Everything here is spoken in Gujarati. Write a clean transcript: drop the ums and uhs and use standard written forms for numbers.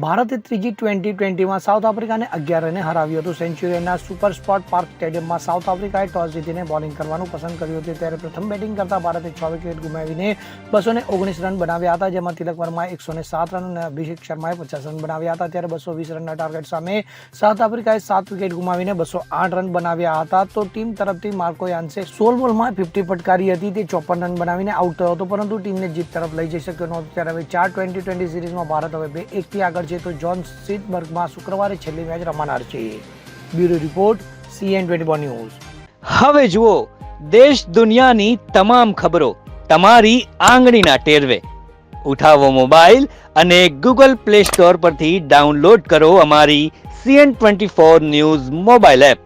ભારતે ત્રીજી T20માં સાઉથ આફ્રિકાને 11 રને હરાવ્યું હતું. સેન્ચુરીના સુપર સ્પોર્ટ પાર્ક સ્ટેડિયમમાં સાઉથ આફ્રિકાએ ટોસ જીતીને બોલિંગ કરવાનું પસંદ કર્યું હતું. ત્યારે પ્રથમ બેટિંગ કરતા ભારતે 6 વિકેટ ગુમાવીને 219 રન બનાવ્યા હતા, જેમાં તિલક વર્માએ 107 રન અને અભિષેક શર્માએ 50 રન બનાવ્યા હતા. ત્યારે 220 રનના ટાર્ગેટ સામે સાઉથ આફ્રિકાએ 7 વિકેટ ગુમાવીને 208 રન બનાવ્યા હતા. તો ટીમ તરફથી માર્કો યાન્સે 16 બોલમાં 50 ફટકારી હતી. તે 54 રન બનાવીને આઉટ થયો હતો, પરંતુ ટીમને જીત તરફ લઈ જઈ શક્યો નહોતો. ત્યારે હવે 4 T20 સિરીઝમાં ભારત હવે 2-1 આગળ છે, તો જોહાન્સબર્ગમાં શુક્રવારે છેલ્લી મેચ રમાનાર છે. Bureau report, CN24 news. હવે જુઓ દેશ દુનિયાની તમામ ખબરો તમારી આંગળીના ટેરવે. ઉઠાવો મોબાઈલ અને Google Play Store પરથી ડાઉનલોડ કરો અમારી CN24 ન્યૂઝ મોબાઈલ એપ.